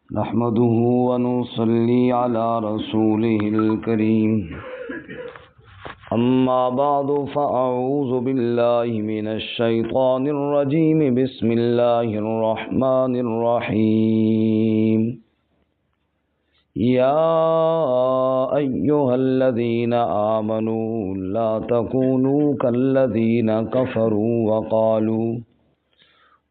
نحمده ونصلي على رسوله الكريم أما بعد فأعوذ بالله من الشيطان الرجيم بسم الله الرحمن الرحيم يا أيها الذين آمنوا لا تكونوا كالذين كفروا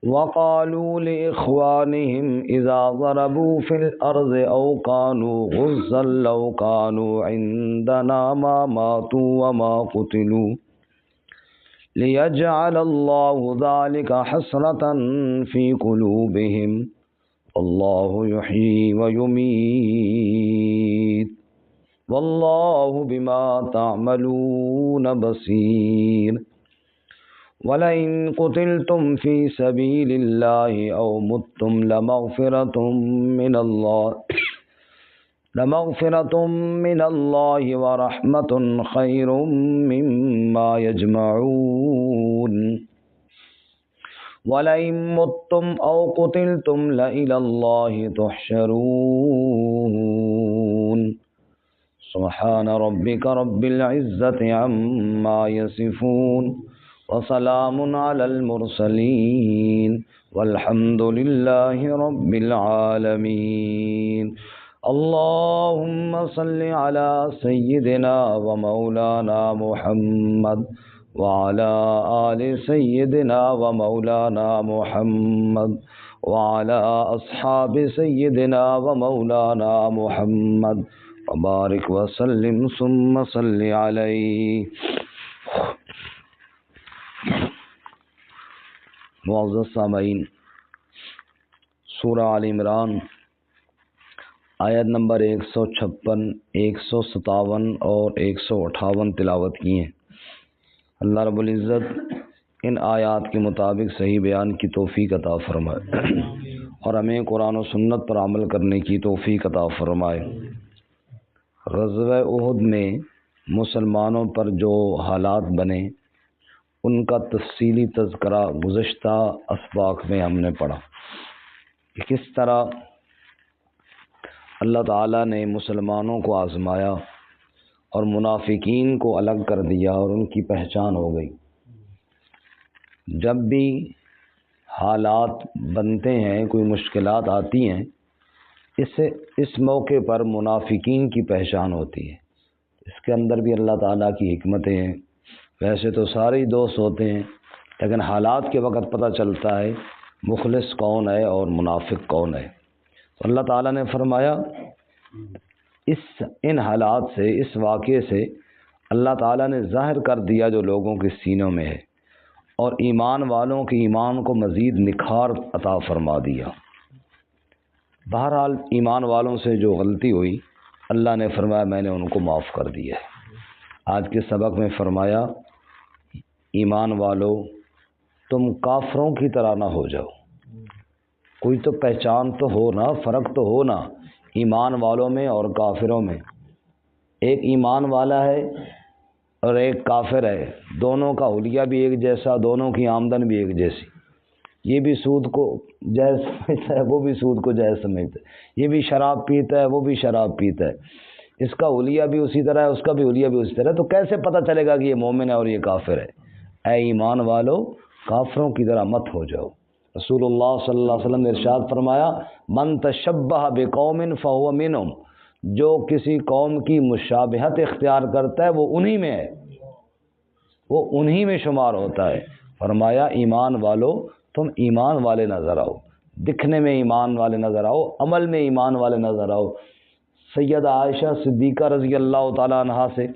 وقالوا لإخوانهم إذا ضربوا في الأرض أو كانوا غزا لو كانوا عندنا ما ماتوا وما قتلوا ليجعل الله ذلك حسرة في قلوبهم والله يحيي ويميت والله بما تعملون بصير وَلَئِن قُتِلْتُمْ فِي سَبِيلِ اللَّهِ أَوْ مُتُّمْ لَمَغْفِرَةٌ مِّنَ اللَّهِ وَرَحْمَةٌ خَيْرٌ مِّمَّا يَجْمَعُونَ وَلَئِن مُتُّمْ أَوْ قُتِلْتُمْ لَإِلَى اللَّهِ تُحْشَرُونَ سبحان ربك رب العزة عما يصفون وسلام على المرسلين والحمد لله رب العالمين اللهم صل على سيدنا ومولانا محمد وعلى آل سيدنا ومولانا محمد وعلى أصحاب سيدنا ومولانا محمد وبارك وسلم ثم صل عليه. معزز سامعین، سورہ آل عمران آیت نمبر 156، 157 اور 158 تلاوت کی ہیں۔ اللہ رب العزت ان آیات کے مطابق صحیح بیان کی توفیق عطا فرمائے اور ہمیں قرآن و سنت پر عمل کرنے کی توفیق عطا فرمائے۔ غزوہ احد میں مسلمانوں پر جو حالات بنے ان کا تفصیلی تذکرہ گزشتہ اسباق میں ہم نے پڑھا کہ کس طرح اللہ تعالیٰ نے مسلمانوں کو آزمایا اور منافقین کو الگ کر دیا اور ان کی پہچان ہو گئی۔ جب بھی حالات بنتے ہیں، کوئی مشکلات آتی ہیں، اس موقع پر منافقین کی پہچان ہوتی ہے۔ اس کے اندر بھی اللہ تعالیٰ کی حکمتیں ہیں۔ ویسے تو سارے ہی دوست ہوتے ہیں، لیکن حالات کے وقت پتہ چلتا ہے مخلص کون ہے اور منافق کون ہے۔ تو اللہ تعالیٰ نے فرمایا ان حالات سے، اس واقعے سے اللہ تعالیٰ نے ظاہر کر دیا جو لوگوں کے سینوں میں ہے، اور ایمان والوں کے ایمان کو مزید نکھار عطا فرما دیا۔ بہرحال ایمان والوں سے جو غلطی ہوئی اللہ نے فرمایا میں نے ان کو معاف کر دیا ہے۔ آج کے سبق میں فرمایا ایمان والو تم کافروں کی طرح نہ ہو جاؤ۔ کوئی تو پہچان تو ہو نا، فرق تو ہو نا ایمان والوں میں اور کافروں میں۔ ایک ایمان والا ہے اور ایک کافر ہے، دونوں کا حلیہ بھی ایک جیسا، دونوں کی آمدن بھی ایک جیسی۔ یہ بھی سود کو جائز سمجھتا ہے، وہ بھی سود کو جائز سمجھتا ہے، یہ بھی شراب پیتا ہے، وہ بھی شراب پیتا ہے، اس کا حلیہ بھی اسی طرح ہے، اس کا بھی حلیہ بھی اسی طرح ہے۔ تو کیسے پتہ چلے گا کہ یہ مومن ہے اور یہ کافر ہے؟ اے ایمان والو کافروں کی طرح مت ہو جاؤ۔ رسول اللہ صلی اللہ علیہ وسلم نے ارشاد فرمایا من تشبہ بقوم فہو منہم، جو کسی قوم کی مشابہت اختیار کرتا ہے وہ انہی میں ہے، وہ انہی میں شمار ہوتا ہے۔ فرمایا ایمان والو تم ایمان والے نظر آؤ، دکھنے میں ایمان والے نظر آؤ، عمل میں ایمان والے نظر آؤ۔ سیدہ عائشہ صدیقہ رضی اللہ تعالیٰ عنہا سے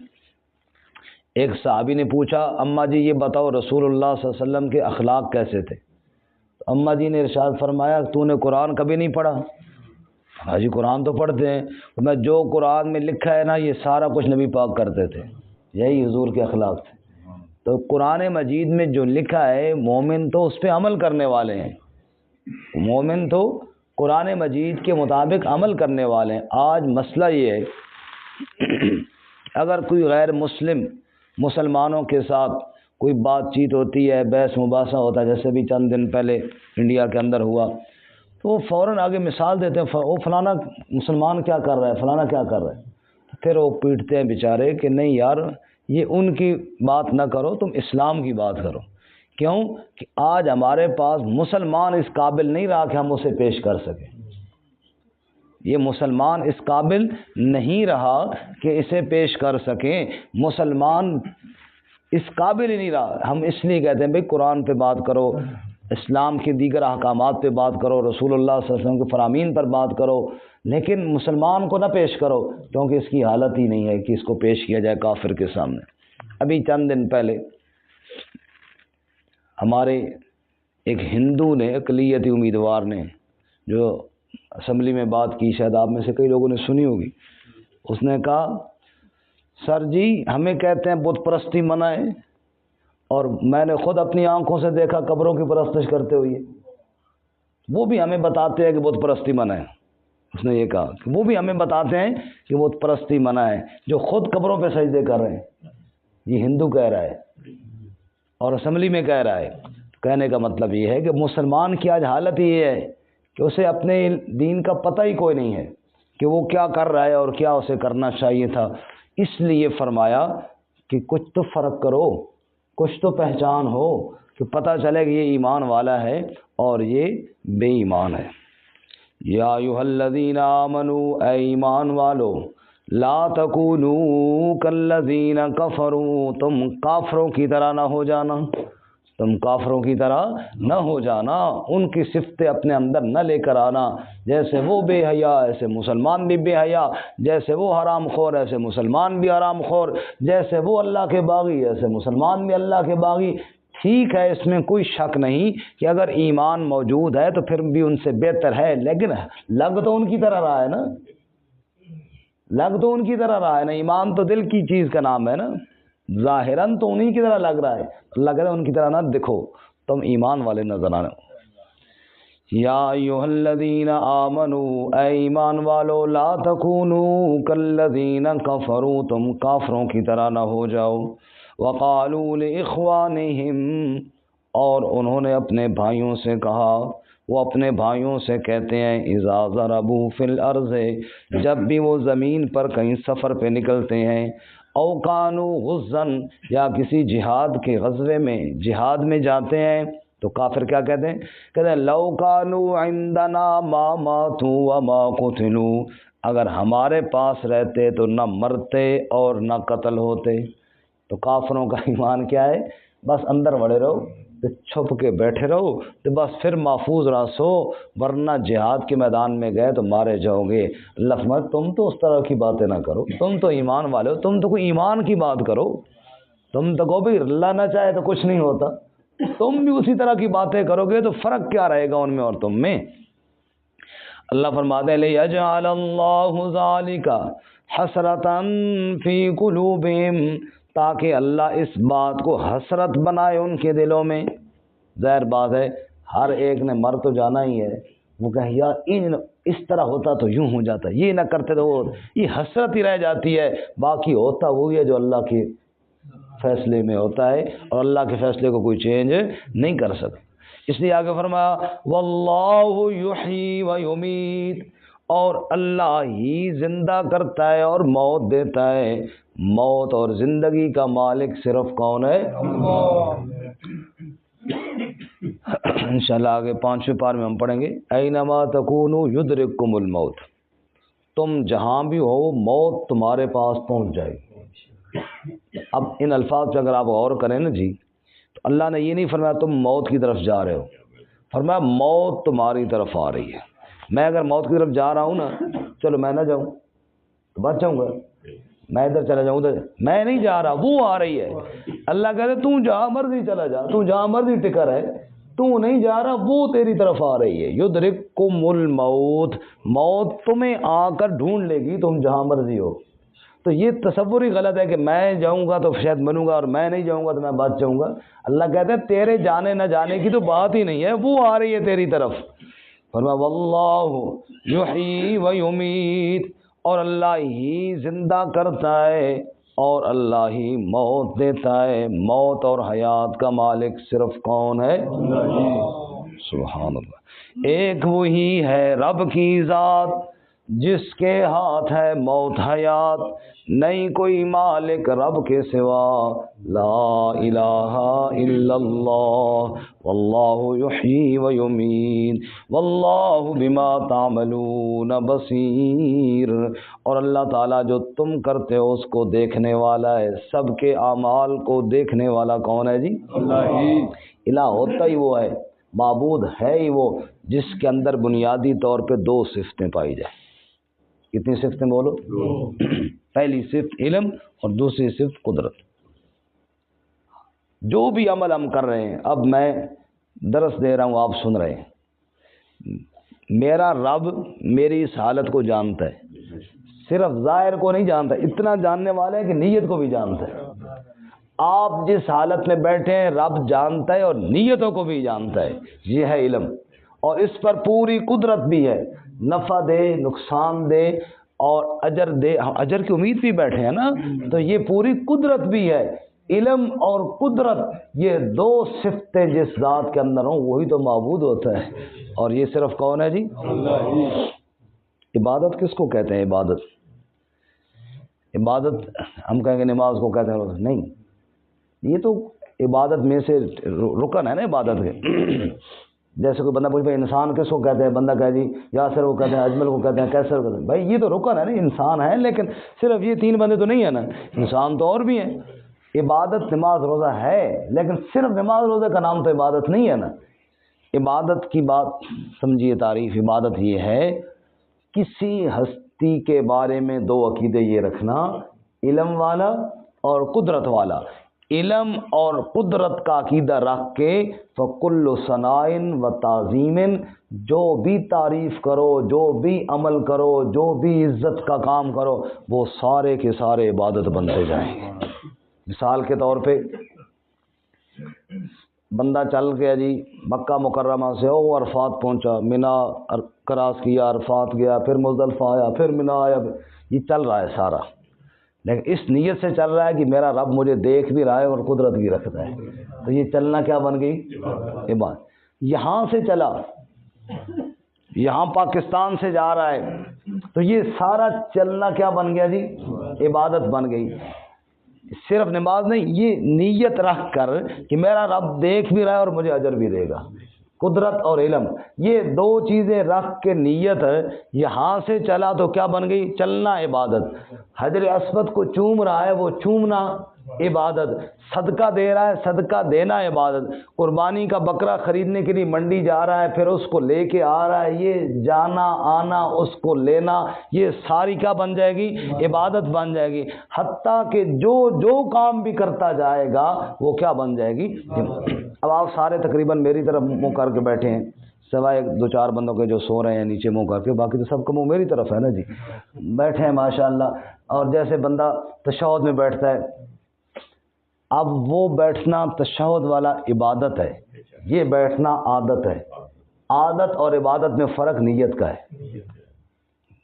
ایک صحابی نے پوچھا اماں جی یہ بتاؤ رسول اللہ صلی اللہ علیہ وسلم کے اخلاق کیسے تھے؟ تو اماں جی نے ارشاد فرمایا تو نے قرآن کبھی نہیں پڑھا؟ ہاں جی قرآن تو پڑھتے ہیں۔ میں جو قرآن میں لکھا ہے نا یہ سارا کچھ نبی پاک کرتے تھے، یہی حضور کے اخلاق تھے۔ تو قرآن مجید میں جو لکھا ہے مومن تو اس پہ عمل کرنے والے ہیں، مومن تو قرآن مجید کے مطابق عمل کرنے والے ہیں۔ آج مسئلہ یہ ہے اگر کوئی غیر مسلمانوں کے ساتھ کوئی بات چیت ہوتی ہے، بحث مباحثہ ہوتا ہے، جیسے بھی چند دن پہلے انڈیا کے اندر ہوا، تو تو وہ فوراً آگے مثال دیتے ہیں، وہ فلانا مسلمان کیا کر رہا ہے، فلانا کیا کر رہا ہے، پھر وہ پیٹتے ہیں بیچارے کہ نہیں یار یہ ان کی بات نہ کرو، تم اسلام کی بات کرو۔ کیوں کہ آج ہمارے پاس مسلمان اس قابل نہیں رہا کہ ہم اسے پیش کر سکیں، یہ مسلمان اس قابل نہیں رہا کہ اسے پیش کر سکیں، مسلمان اس قابل ہی نہیں رہا۔ ہم اس لیے کہتے ہیں بھئی قرآن پہ بات کرو، اسلام کے دیگر احکامات پہ بات کرو، رسول اللہ صلی اللہ علیہ وسلم کے فرامین پر بات کرو، لیکن مسلمان کو نہ پیش کرو، کیونکہ اس کی حالت ہی نہیں ہے کہ اس کو پیش کیا جائے کافر کے سامنے۔ ابھی چند دن پہلے ہمارے ایک ہندو نے، اقلیتی امیدوار نے، جو اسمبلی میں بات کی، شاید آپ میں سے کئی لوگوں نے سنی ہوگی، اس نے کہا سر جی ہمیں کہتے ہیں بت پرستی منع ہے، اور میں نے خود اپنی آنکھوں سے دیکھا قبروں کی پرستش کرتے ہوئے، وہ بھی ہمیں بتاتے ہیں کہ بت پرستی منع ہے۔ اس نے یہ کہا کہ وہ بھی ہمیں بتاتے ہیں کہ بت پرستی منع ہے، جو خود قبروں پہ سجدے کر رہے ہیں، یہ ہندو کہہ رہا ہے اور اسمبلی میں کہہ رہا ہے۔ کہنے کا مطلب یہ ہے کہ مسلمان کی آج حالت یہ ہے کہ اسے اپنے دین کا پتہ ہی کوئی نہیں ہے کہ وہ کیا کر رہا ہے اور کیا اسے کرنا چاہیے تھا۔ اس لیے فرمایا کہ کچھ تو فرق کرو، کچھ تو پہچان ہو کہ پتہ چلے کہ یہ ایمان والا ہے اور یہ بے ایمان ہے۔ یا ایھا الذین آمنوا، اے ایمان والو، لا تکونوا کالذین کفروا، تم کافروں کی طرح نہ ہو جانا، تم کافروں کی طرح نہ ہو جانا، ان کی صفتیں اپنے اندر نہ لے کر آنا، جیسے وہ بے حیا ایسے مسلمان بھی بے حیا، جیسے وہ حرام خور ایسے مسلمان بھی حرام خور، جیسے وہ اللہ کے باغی ایسے مسلمان بھی اللہ کے باغی۔ ٹھیک ہے، اس میں کوئی شک نہیں کہ اگر ایمان موجود ہے تو پھر بھی ان سے بہتر ہے، لیکن لگ تو ان کی طرح رہا ہے نا، لگ تو ان کی طرح رہا ہے نا، ایمان تو دل کی چیز کا نام ہے نا، ظاہراً تو انہی کی طرح لگ رہا ہے، اللہ کہتا ہے ان کی طرح نہ دکھو، تم ایمان والے نظر آنا۔ یا ایھا الذین آمنوا، اے ایمان والو، لا تکونوا کالذین کفروا، تم کافروں کی طرح نہ ہو جاؤ۔ وقالوا لاخوانہم، اور انہوں نے اپنے بھائیوں سے کہا، وہ اپنے بھائیوں سے کہتے ہیں، اذا ضربوا فی الارض، جب بھی وہ زمین پر کہیں سفر پہ نکلتے ہیں، او کانوا غزا، یا کسی جہاد کے غزوے میں جہاد میں جاتے ہیں، تو کافر کیا کہتے ہیں؟ کہتے ہیں لو کانوا عندنا ما ماتوا وما قتلوا، اگر ہمارے پاس رہتے تو نہ مرتے اور نہ قتل ہوتے۔ تو کافروں کا ایمان کیا ہے؟ بس اندر وڑے رہو، تو چھپ کے بیٹھے رہو، تو بس پھر محفوظ رہو، ورنہ جہاد کے میدان میں گئے تو مارے جاؤ گے۔ اللہ فرماتا تم تو اس طرح کی باتیں نہ کرو، تم تو ایمان والے ہو، تم تو کوئی ایمان کی بات کرو، تم تو کہو بھائی اللہ نہ چاہے تو کچھ نہیں ہوتا، تم بھی اسی طرح کی باتیں کرو گے تو فرق کیا رہے گا ان میں اور تم میں؟ اللہ فرماتے ہیں لِيَجْعَلَ اللَّهُ ذَلِكَ حَسْرَةً فِي قُلُوبِهِمْ، تاکہ اللہ اس بات کو حسرت بنائے ان کے دلوں میں۔ ظاہر بات ہے ہر ایک نے مر تو جانا ہی ہے، وہ کہے یار اس طرح ہوتا تو یوں ہو جاتا، یہ نہ کرتے تو وہ، یہ حسرت ہی رہ جاتی ہے، باقی ہوتا وہی ہے جو اللہ کے فیصلے میں ہوتا ہے، اور اللہ کے فیصلے کو کوئی چینج نہیں کر سکتا۔ اس لیے آگے فرمایا واللہ یحیی و یمیت، اور اللہ ہی زندہ کرتا ہے اور موت دیتا ہے، موت اور زندگی کا مالک صرف کون ہے؟ انشاءاللہ آگے 5ویں پارے میں ہم پڑھیں گے اینما تکونوا یدرککم الموت، تم جہاں بھی ہو موت تمہارے پاس پہنچ جائے گی۔ اب ان الفاظ پہ اگر آپ غور کریں نا جی، تو اللہ نے یہ نہیں فرمایا تم موت کی طرف جا رہے ہو، فرمایا موت تمہاری طرف آ رہی ہے۔ میں اگر موت کی طرف جا رہا ہوں نا، چلو میں نہ جاؤں تو بچ جاؤں گا، میں ادھر چلا جاؤں ادھر، میں نہیں جا رہا، وہ آ رہی ہے۔ اللہ کہتے تو جہاں مرضی چلا جا، تو جہاں مرضی ٹکا رہے، تو نہیں جا رہا، وہ تیری طرف آ رہی ہے۔ یدرککم الموت، موت تمہیں آ کر ڈھونڈ لے گی، تم جہاں مرضی ہو۔ تو یہ تصور ہی غلط ہے کہ میں جاؤں گا تو شاید بنوں گا اور میں نہیں جاؤں گا تو میں بچ جاؤں گا۔ اللہ کہتے ہیں تیرے جانے نہ جانے کی تو بات ہی نہیں ہے، وہ آ رہی ہے تیری طرف۔ فرمایا واللہ یحیی و یمیت، اور اللہ ہی زندہ کرتا ہے اور اللہ ہی موت دیتا ہے، موت اور حیات کا مالک صرف کون ہے؟ سبحان اللہ۔ ایک وہی ہے رب کی ذات جس کے ہاتھ ہے موت حیات، نہیں کوئی مالک رب کے سوا، لا الہ الا اللہ واللہ یحیی و یمیت واللہ بما تعملون بصیر۔ اور اللہ تعالیٰ جو تم کرتے ہو اس کو دیکھنے والا ہے، سب کے اعمال کو دیکھنے والا کون ہے جی؟ اللہ ہی۔ الہ ہوتا ہی وہ ہے، معبود ہے ہی وہ، جس کے اندر بنیادی طور پہ دو صفتیں پائی جائیں۔ کتنی صفتیں بولو؟ پہلی صفت علم اور دوسری صفت قدرت۔ جو بھی عمل ہم کر رہے ہیں، اب میں درس دے رہا ہوں، آپ سن رہے ہیں، میرا رب میری اس حالت کو جانتا ہے، صرف ظاہر کو نہیں جانتا، اتنا جاننے والا ہے کہ نیت کو بھی جانتا ہے۔ آپ جس حالت میں بیٹھے ہیں رب جانتا ہے اور نیتوں کو بھی جانتا ہے، یہ ہے علم، اور اس پر پوری قدرت بھی ہے، نفع دے نقصان دے اور اجر دے، اجر کی امید بھی بیٹھے ہیں نا، تو یہ پوری قدرت بھی ہے۔ علم اور قدرت یہ دو صفتیں جس ذات کے اندر ہوں وہی تو معبود ہوتا ہے، اور یہ صرف کون ہے جی؟ اللہ۔ عبادت کس کو کہتے ہیں؟ عبادت ہم کہیں گے نماز کو کہتے ہیں، نہیں، یہ تو عبادت میں سے رکن ہے نا عبادت کے۔ جیسے کوئی بندہ پوچھ بھائی انسان کس کو کہتے ہیں، بندہ کہے جی یاسر کو کہتے ہیں، اجمل کو کہتے ہیں، کیسر کو کہتے ہیں، بھائی یہ تو رکن ہے نا، انسان ہے، لیکن صرف یہ تین بندے تو نہیں ہے نا، انسان تو اور بھی ہیں۔ عبادت نماز روزہ ہے، لیکن صرف نماز روزہ کا نام تو عبادت نہیں ہے نا۔ عبادت کی بات سمجھیے، تعریف عبادت یہ ہے کسی ہستی کے بارے میں دو عقیدے یہ رکھنا، علم والا اور قدرت والا۔ علم اور قدرت کا عقیدہ رکھ کے فَكُلُّ ثَنَاءٍ وَتَعْظِيمٍ، جو بھی تعریف کرو، جو بھی عمل کرو، جو بھی عزت کا کام کرو، وہ سارے کے سارے عبادت بنتے جائیں گے۔ مثال کے طور پہ بندہ چل گیا جی مکہ مکرمہ سے، وہ عرفات پہنچا، منا کراس کیا، عرفات گیا، پھر مزدلفہ آیا، پھر منا آیا، یہ چل رہا ہے سارا، لیکن اس نیت سے چل رہا ہے کہ میرا رب مجھے دیکھ بھی رہا ہے اور قدرت بھی رکھتا ہے، تو یہ چلنا کیا بن گئی؟ عبادت۔ یہاں سے چلا، یہاں پاکستان سے جا رہا ہے، تو یہ سارا چلنا کیا بن گیا جی؟ عبادت بن گئی۔ صرف نماز نہیں، یہ نیت رکھ کر کہ میرا رب دیکھ بھی رہا ہے اور مجھے اجر بھی دے گا، قدرت اور علم، یہ دو چیزیں رکھ کے نیت یہاں سے چلا تو کیا بن گئی؟ چلنا عبادت۔ حجر اسود کو چوم رہا ہے، وہ چومنا عبادت۔ صدقہ دے رہا ہے، صدقہ دینا عبادت۔ قربانی کا بکرا خریدنے کے لیے منڈی جا رہا ہے، پھر اس کو لے کے آ رہا ہے، یہ جانا آنا، اس کو لینا، یہ ساری کیا بن جائے گی؟ عبادت بن جائے گی۔ حتیٰ کہ جو کام بھی کرتا جائے گا وہ کیا بن جائے گی؟ اب آپ سارے تقریباً میری طرف منہ کر کے بیٹھے ہیں، سوائے دو چار بندوں کے جو سو رہے ہیں نیچے منہ کر کے، باقی تو سب کا منہ میری طرف ہے نا جی، بیٹھے ہیں ماشاءاللہ۔ اور جیسے بندہ تشہد میں بیٹھتا ہے، اب وہ بیٹھنا تشہد والا عبادت ہے، یہ بیٹھنا عادت ہے۔ عادت اور عبادت میں فرق نیت کا ہے،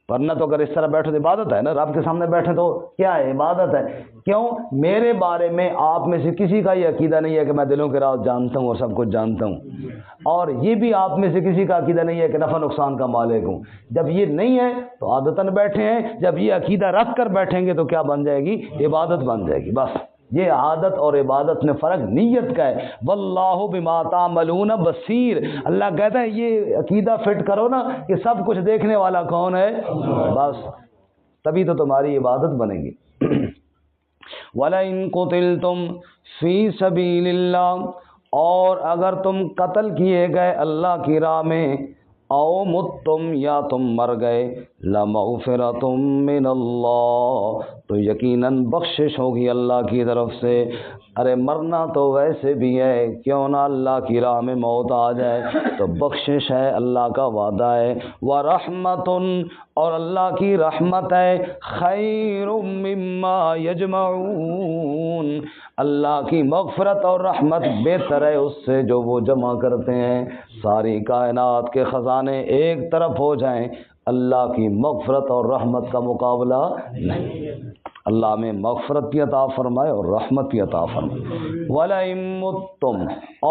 ورنہ تو اگر اس طرح بیٹھو تو عبادت ہے نا، رب کے سامنے بیٹھے تو کیا ہے؟ عبادت ہے۔ کیوں؟ میرے بارے میں آپ میں سے کسی کا یہ عقیدہ نہیں ہے کہ میں دلوں کے راز جانتا ہوں اور سب کچھ جانتا ہوں، اور یہ بھی آپ میں سے کسی کا عقیدہ نہیں ہے کہ نفع نقصان کا مالک ہوں۔ جب یہ نہیں ہے تو عادتاً بیٹھے ہیں، جب یہ عقیدہ رکھ کر بیٹھیں گے تو کیا بن جائے گی؟ عبادت بن جائے گی۔ بس یہ عادت اور عبادت میں فرق نیت کا ہے۔ واللہ بما تعملون بصیر، اللہ کہتا ہے یہ عقیدہ فٹ کرو نا کہ سب کچھ دیکھنے والا کون ہے، بس تبھی تو تمہاری عبادت بنے گی۔ وَلَئِن قُتِلْتُمْ فِي سَبِيلِ اللَّهِ، اور اگر تم قتل کیے گئے اللہ کی راہ میں، او متم، یا تم مر گئے، لَمَغْفِرَةٌ مِّنَ اللَّهِ، تو یقیناً بخشش ہوگی اللہ کی طرف سے۔ ارے مرنا تو ویسے بھی ہے، کیوں نہ اللہ کی راہ میں موت آ جائے تو بخشش ہے، اللہ کا وعدہ ہے۔ وَرَحْمَةٌ، اور اللہ کی رحمت ہے، خَيْرٌ مِّمَّا يَجْمَعُونَ، اللہ کی مغفرت اور رحمت بہتر ہے اس سے جو وہ جمع کرتے ہیں۔ ساری کائنات کے خزانے ایک طرف ہو جائیں، اللہ کی مغفرت اور رحمت کا مقابلہ نہیں۔ اللہ میں مغفرت عطا فرمائے اور رحمت عطا فرمائے۔ وَلَئِن مُتُّمْ،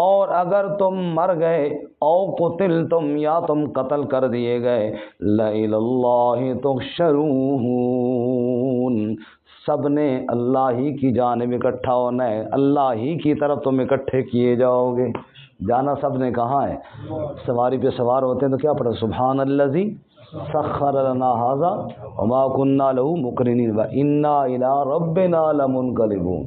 اور اگر تم مر گئے، او قتلتم، یا تم قتل کر دیے گئے، لَإِلَى اللَّهِ تُحْشَرُونَ، سب نے اللہ ہی کی جانب اکٹھا ہونا ہے، اللہ ہی کی طرف تم اکٹھے کیے جاؤ گے۔ جانا سب نے کہاں ہے؟ سواری پہ سوار ہوتے ہیں تو کیا پڑھا؟ سبحان الذی سخر لنا ھذا وما كنا له مقرنین وانا الی ربنا لمنقلبون،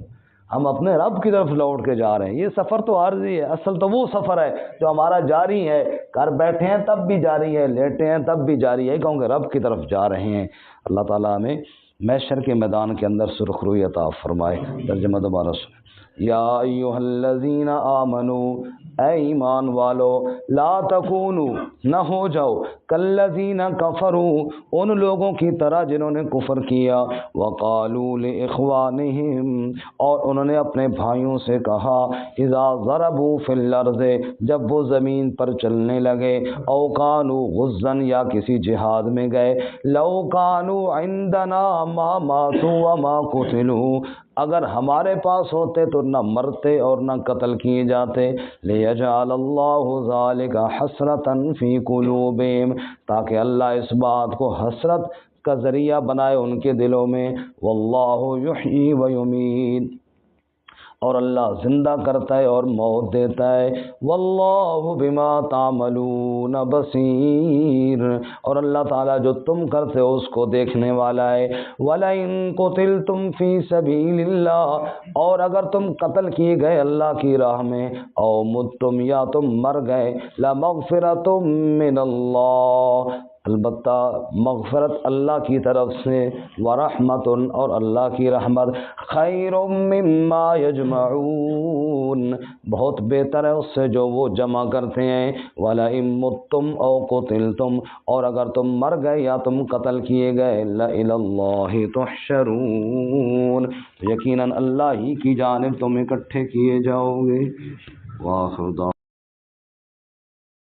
ہم اپنے رب کی طرف لوٹ کے جا رہے ہیں۔ یہ سفر تو عارضی ہے، اصل تو وہ سفر ہے جو ہمارا جاری ہے، گھر بیٹھے ہیں تب بھی جاری ہے، لیٹے ہیں تب بھی جاری ہے، کیونکہ رب کی طرف جا رہے ہیں۔ اللہ تعالیٰ ہمیں محشر کے میدان کے اندر سرخ روئی عطا فرمائے۔ ترجمہ دوبارہ سنیں۔ یا ایھا الذین آمنوا، اے ایمان والو، لا تکونوا، نہ ہو جاؤ، کالذین کفروا، ان لوگوں کی طرح جنہوں نے کفر کیا، وقالوا لاخوانہم، اور انہوں نے اپنے بھائیوں سے کہا، اذا ضربوا فی الارض، جب وہ زمین پر چلنے لگے، او کانوا غزا، یا کسی جہاد میں گئے، لو کانوا عندنا ما ماتوا وما قتلوا، اگر ہمارے پاس ہوتے تو نہ مرتے اور نہ قتل کیے جاتے، لیجعل اللہ ذلک حسرۃ فی قلوبہم، تاکہ اللہ اس بات کو حسرت کا ذریعہ بنائے ان کے دلوں میں، واللہ یحیی و یمیت، اور اللہ زندہ کرتا ہے اور موت دیتا ہے، واللہ بما تعملون بصیر، اور اللہ تعالیٰ جو تم کرتے ہو اس کو دیکھنے والا ہے۔ وَلَئِن قُتِلْتُمْ فِي سَبِيلِ اللَّهِ، اور اگر تم قتل کیے گئے اللہ کی راہ میں، او متم، یا تم مر گئے، لَمَغْفِرَةٌ مِّنَ اللَّهِ، البتہ مغفرت اللہ کی طرف سے، ورحمت، اور اللہ کی رحمت، خیر مما یجمعون، بہت بہتر ہے اس سے جو وہ جمع کرتے ہیں، وَلَئِن مُتُّمْ أَوْ قُتِلْتُمْ، اور اگر تم مر گئے یا تم قتل کیے گئے، لَإِلَى اللَّهِ تُحْشَرُونَ، یقیناً اللہ ہی کی جانب تم اکٹھے کیے جاؤ گے۔ وآخر دعوانا